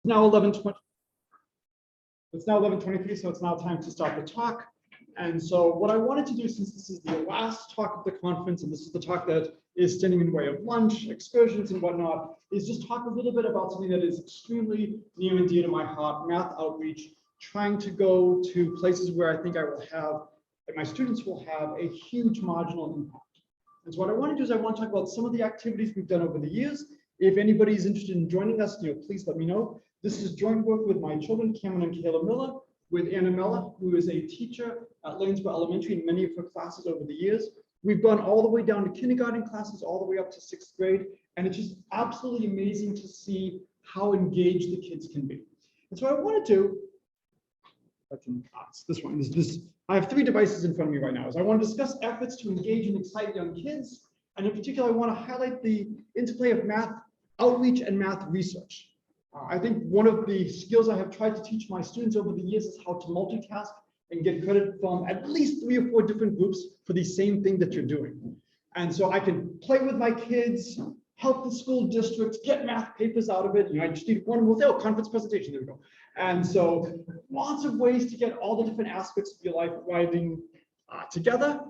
now 11:20. It's now 11:23, so it's now time to start the talk. And so what I wanted to do, since this is the last talk of the conference, and this is the talk that is standing in the way of lunch, excursions, and whatnot, is just talk a little bit about something that is extremely near and dear to my heart, math outreach, trying to go to places where I think I will have, that my students will have a huge marginal impact. And so what I want to do is I want to talk about some of the activities we've done over the years. If anybody is interested in joining us, please let me know. This is joint work with my children, Cameron and Kayla Miller, with Anna Mella, who is a teacher at Lanesborough Elementary in many of her classes over the years. We've gone all the way down to kindergarten classes, all the way up to 6th grade. And it's just absolutely amazing to see how engaged the kids can be. And so what I want to do, it's this one, I have 3 devices in front of me right now. I want to discuss efforts to engage and excite young kids. And in particular, I want to highlight the interplay of math outreach and math research. I think one of the skills I have tried to teach my students over the years is how to multitask and get credit from at least 3 or 4 different groups for the same thing that you're doing. And so I can play with my kids, help the school district, get math papers out of it. I just need one more conference presentation, there we go. And so lots of ways to get all the different aspects of your life riding together.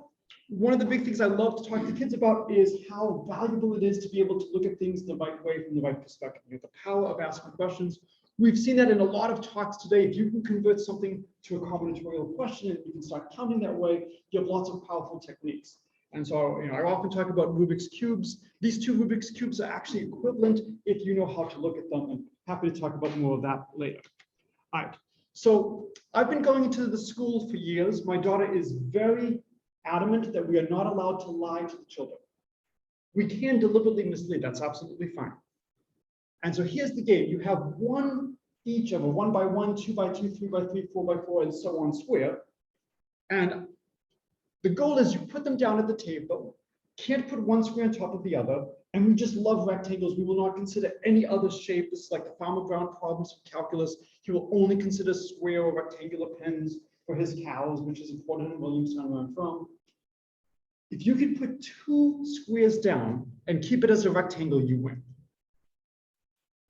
One of the big things I love to talk to kids about is how valuable it is to be able to look at things the right way from the right perspective. The power of asking questions. We've seen that in a lot of talks today. If you can convert something to a combinatorial question and you can start counting that way, you have lots of powerful techniques. And so, I often talk about Rubik's Cubes. These 2 Rubik's Cubes are actually equivalent if you know how to look at them, and happy to talk about more of that later. All right, so I've been going into the school for years. My daughter is very adamant that we are not allowed to lie to the children. We can deliberately mislead, that's absolutely fine. And so here's the game. You have one each of a 1 by 1, 2 by 2, 3 by 3, 4 by 4, and so on square. And the goal is you put them down at the table, can't put one square on top of the other, and we just love rectangles. We will not consider any other shape. This is like the Farmer Brown problems of calculus. He will only consider square or rectangular pens for his cows, which is important in Williamstown, where I'm from. If you can put 2 squares down and keep it as a rectangle, you win.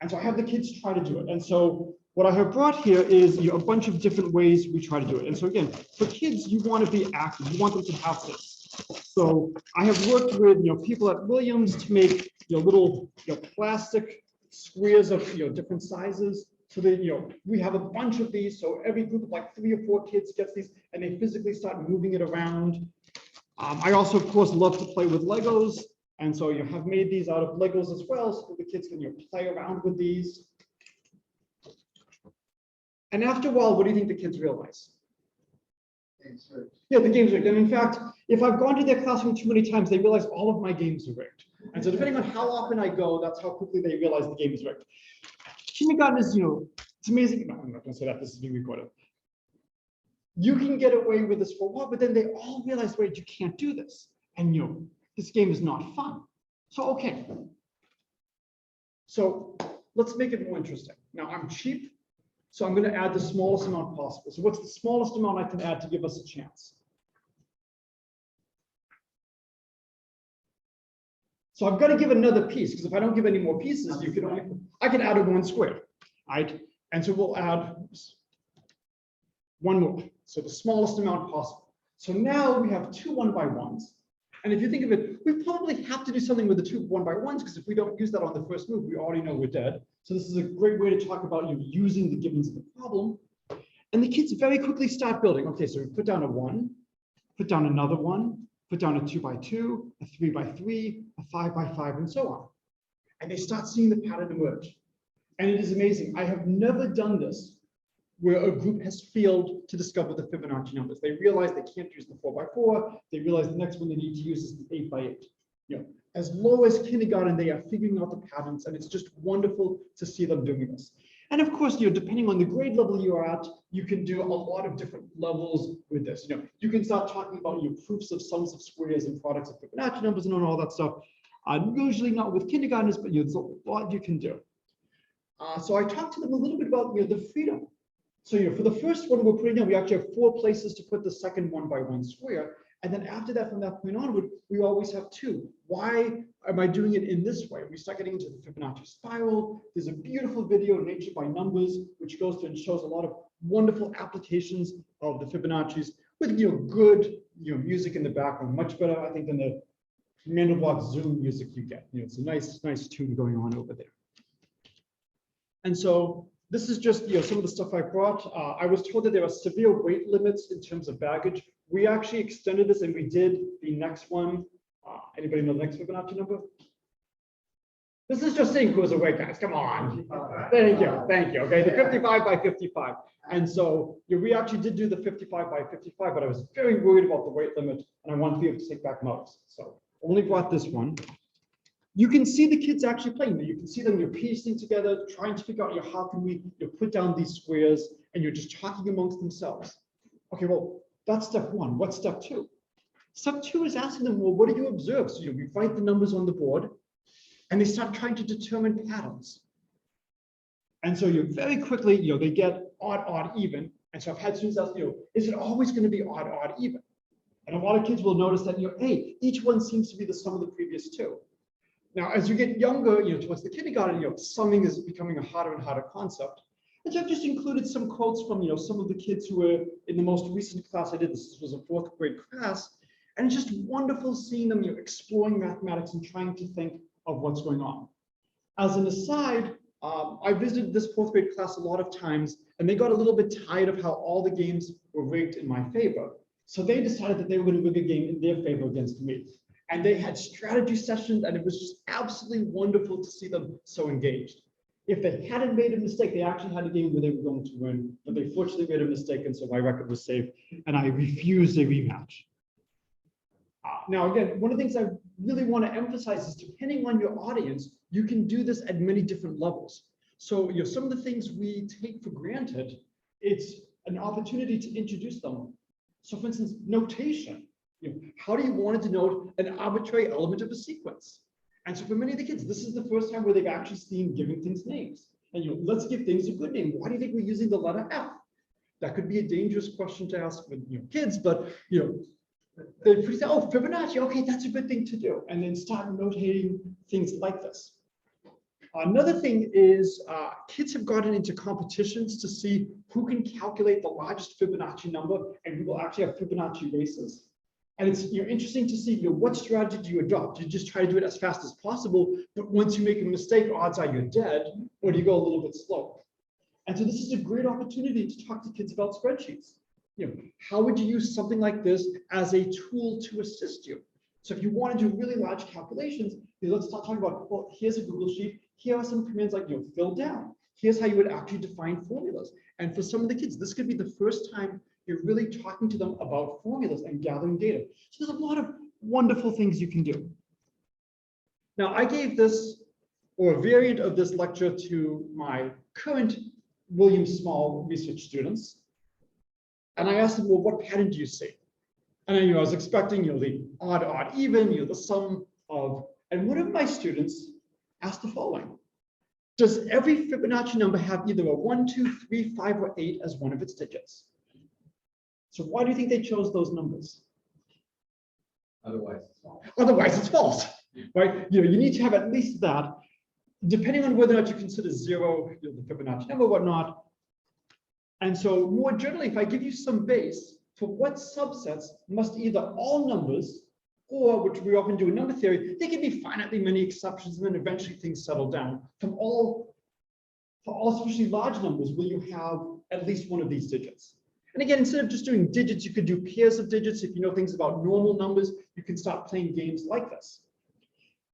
And so I have the kids try to do it. And so what I have brought here is a bunch of different ways we try to do it. And so again, for kids, you want to be active. You want them to have this. So I have worked with people at Williams to make little plastic squares of different sizes. So that we have a bunch of these. So every group of like 3 or 4 kids gets these, and they physically start moving it around. I also, of course, love to play with Legos. And so have made these out of Legos as well, so the kids can play around with these. And after a while, what do you think the kids realize? Yeah, the game's rigged. And in fact, if I've gone to their classroom too many times, they realize all of my games are rigged. And so depending on how often I go, that's how quickly they realize the game is rigged. Kindergarten is, it's amazing. No, I'm not going to say that. This is being recorded. You can get away with this for a while, but then they all realize, wait, you can't do this. And this game is not fun. So, okay. So let's make it more interesting. Now I'm cheap, so I'm going to add the smallest amount possible. So what's the smallest amount I can add to give us a chance? So I've got to give another piece, because if I don't give any more pieces, I can add a 1 square, right? And so we'll add 1 more. So the smallest amount possible. So now we have 2 1 by 1s. And if you think of it, we probably have to do something with the 2 1 by 1s, because if we don't use that on the first move, we already know we're dead. So this is a great way to talk about using the givens of the problem. And the kids very quickly start building. Okay, so we put down a 1, put down another 1, put down a 2 by 2, a 3 by 3, a 5 by 5, and so on. And they start seeing the pattern emerge. And it is amazing. I have never done this where a group has failed to discover the Fibonacci numbers. They realize they can't use the 4 by 4. They realize the next one they need to use is the 8 by 8. As low as kindergarten, they are figuring out the patterns, and it's just wonderful to see them doing this. And of course, depending on the grade level you are at, you can do a lot of different levels with this. You can start talking about proofs of sums of squares and products of Fibonacci numbers and all that stuff. Usually not with kindergartners, but there's a lot you can do. So I talked to them a little bit about the freedom. So for the first one we're putting in, we actually have 4 places to put the second 1 by 1 square. And then after that, from that point onward, we always have 2. Why am I doing it in this way? We start getting into the Fibonacci spiral. There's a beautiful video, Nature by Numbers, which goes through and shows a lot of wonderful applications of the Fibonacci's with good music in the background, much better, I think, than the Mandelbrot Zoom music you get. It's a nice tune going on over there. And so this is just some of the stuff I brought. I was told that there are severe weight limits in terms of baggage. We actually extended this and we did the next one. Anybody know the next Fibonacci number? This is just seeing who's awake, guys. Come on. Thank you. Okay, the 55 by 55. And so we actually did do the 55 by 55, but I was very worried about the weight limit and I wanted to be able to take back marks. So only brought this one. You can see the kids actually playing. You can see them, you're piecing together, trying to figure out how can we put down these squares, and you're just talking amongst themselves. Okay, well, that's step one. What's step two? Step two is asking them, well, what do you observe? So we write the numbers on the board, and they start trying to determine patterns. And so very quickly, they get odd, odd, even. And so I've had students ask, is it always going to be odd, odd, even? And a lot of kids will notice that, hey, each one seems to be the sum of the previous two. Now, as you get younger, towards the kindergarten, summing is becoming a harder and harder concept. And so I've just included some quotes from, some of the kids who were in the most recent class I did. This was a 4th grade class. And it's just wonderful seeing them, exploring mathematics and trying to think of what's going on. As an aside, I visited this 4th grade class a lot of times, and they got a little bit tired of how all the games were rigged in my favor. So they decided that they were going to rig a game in their favor against me. And they had strategy sessions, and it was just absolutely wonderful to see them so engaged. If they hadn't made a mistake, they actually had a game where they were going to win, but they fortunately made a mistake, and so my record was safe, and I refused a rematch. Now, again, one of the things I really want to emphasize is depending on your audience, you can do this at many different levels. So, some of the things we take for granted, it's an opportunity to introduce them. So, for instance, notation. How do you want to denote an arbitrary element of a sequence? And so for many of the kids, this is the first time where they've actually seen giving things names. And let's give things a good name. Why do you think we're using the letter F? That could be a dangerous question to ask with kids, but they say, oh, Fibonacci, okay, that's a good thing to do. And then start notating things like this. Another thing is kids have gotten into competitions to see who can calculate the largest Fibonacci number, and we will actually have Fibonacci races. And it's interesting to see what strategy do you adopt? Do you just try to do it as fast as possible, but once you make a mistake, odds are you're dead, or do you go a little bit slow? And so this is a great opportunity to talk to kids about spreadsheets. How would you use something like this as a tool to assist you? So if you want to do really large calculations, let's start talking about, well, here's a Google Sheet. Here are some commands like fill down. Here's how you would actually define formulas. And for some of the kids, this could be the first time you're really talking to them about formulas and gathering data. So there's a lot of wonderful things you can do. Now, I gave this, or a variant of this lecture, to my current William Small research students. And I asked them, well, what pattern do you see? And I was expecting, the odd, odd, even, the sum of, and one of my students asked the following. Does every Fibonacci number have either a 1, 2, 3, 5, or 8 as one of its digits? So why do you think they chose those numbers? Otherwise, it's false. Otherwise, it's false, right? You need to have at least that, depending on whether or not you consider 0 the Fibonacci number or whatnot. And so more generally, if I give you some base for what subsets must either all numbers, or which we often do in number theory, there can be finitely many exceptions, and then eventually things settle down. For all especially large numbers, will you have at least one of these digits? And again, instead of just doing digits, you could do pairs of digits. If you know things about normal numbers, you can start playing games like this.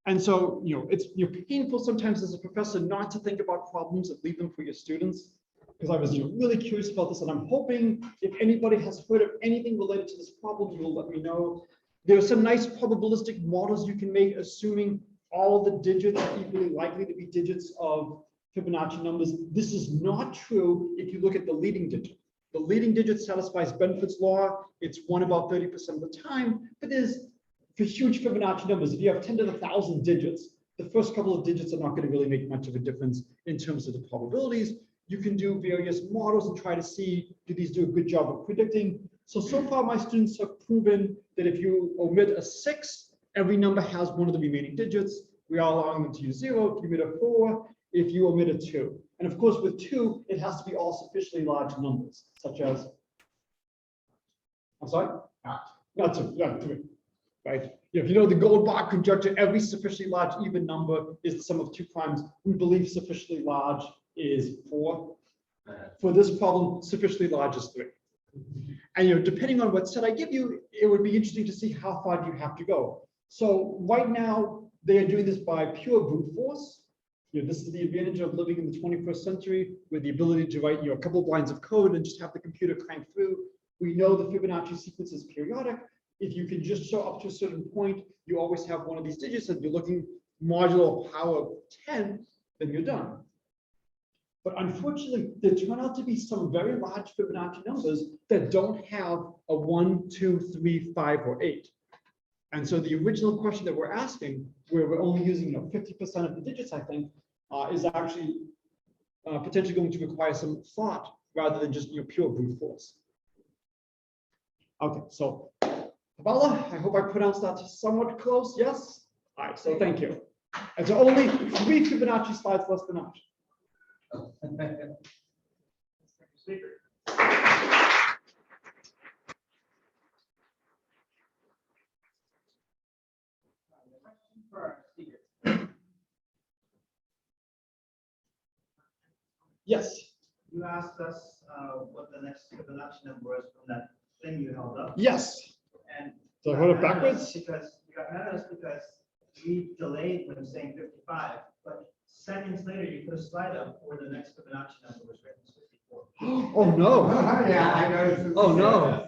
And so, it's painful sometimes as a professor not to think about problems and leave them for your students, because I was really curious about this, and I'm hoping if anybody has heard of anything related to this problem, you will let me know. There are some nice probabilistic models you can make, assuming all the digits are equally likely to be digits of Fibonacci numbers. This is not true if you look at the leading digit. The leading digit satisfies Benford's law. It's 1 about 30% of the time, but for huge Fibonacci numbers, if you have 10 to the 1,000 digits, the first couple of digits are not going to really make much of a difference in terms of the probabilities. You can do various models and try to see, do these do a good job of predicting? So far my students have proven that if you omit a 6 Every number has one of the remaining digits. We are allowing them to use 0. If you omit a 4, if you omit a 2. And of course, with 2, it has to be all sufficiently large numbers, such as, I'm sorry? Not 2, not 3, right? If you know the Goldbach conjecture, every sufficiently large even number is the sum of 2 primes. We believe sufficiently large is 4. For this problem, sufficiently large is 3. And depending on what set I give you, it would be interesting to see how far you have to go. So right now, they are doing this by pure brute force. This is the advantage of living in the 21st century with the ability to write a couple of lines of code and just have the computer crank through. We know the Fibonacci sequence is periodic. If you can just show up to a certain point, you always have one of these digits, and you're looking modulo power 10, then you're done. But unfortunately, there turn out to be some very large Fibonacci numbers that don't have a 1, 2, 3, 5, or 8. And so the original question that we're asking, where we're only using 50% of the digits, I think, is actually potentially going to require some thought rather than just pure brute force. Okay, so Kabbalah, I hope I pronounced that somewhat close. Yes? All right, so thank you. And so only 3 Fibonacci slides less than that. Yes. You asked us what the next Fibonacci number was from that thing you held up. Yes. And So hold it backwards? Because you got mad at us because we delayed when saying 55, but seconds later you put a slide up where the next Fibonacci number was written as 54. Oh no. Yeah, I know. Oh no.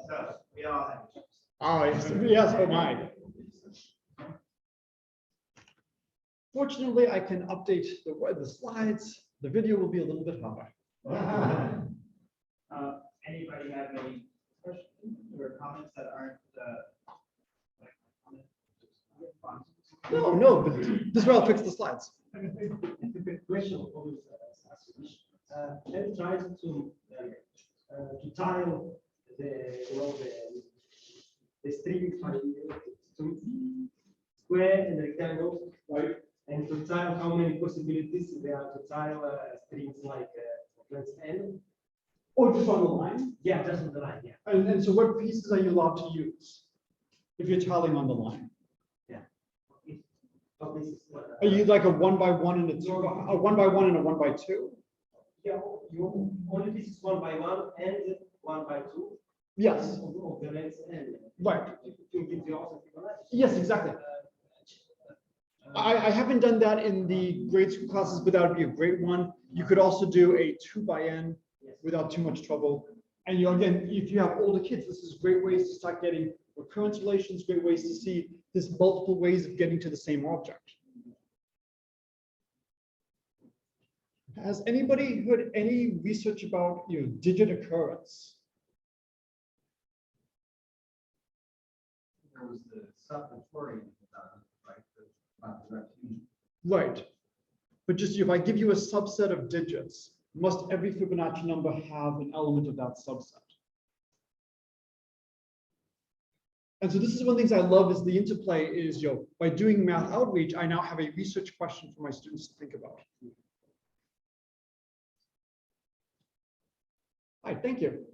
So we all have issues. Oh yes, yes, oh my. Fortunately, I can update the slides. The video will be a little bit harder. Anybody have any questions or comments that aren't No, but this will fix the slides. Question always have you tried to tile the string to square and rectangle, right? And to tile how many possibilities there are to tile strings like let's n. Or just on the line? Yeah, just on the line. Yeah. And so what pieces are you allowed to use if you're tiling on the line? But this is Are you like a 1 by 1 and a 2, a 1 by 1 and a 1 by 2? yeah, you only this is 1 by 1 and 1 by 2. Yes. Of the length n. Right. To give you also Fibonacci. Yes, exactly. I haven't done that in the grade school classes, but that would be a great one. You could also do a 2 by n without too much trouble. And again, if you have older kids, this is great ways to start getting recurrence relations, great ways to see there's multiple ways of getting to the same object. Has anybody heard any research about digit occurrence? There was the subvectorial, right? About direct fusion. Right. But just if I give you a subset of digits, must every Fibonacci number have an element of that subset? And so this is one of the things I love is the interplay is, by doing math outreach, I now have a research question for my students to think about. All right, thank you.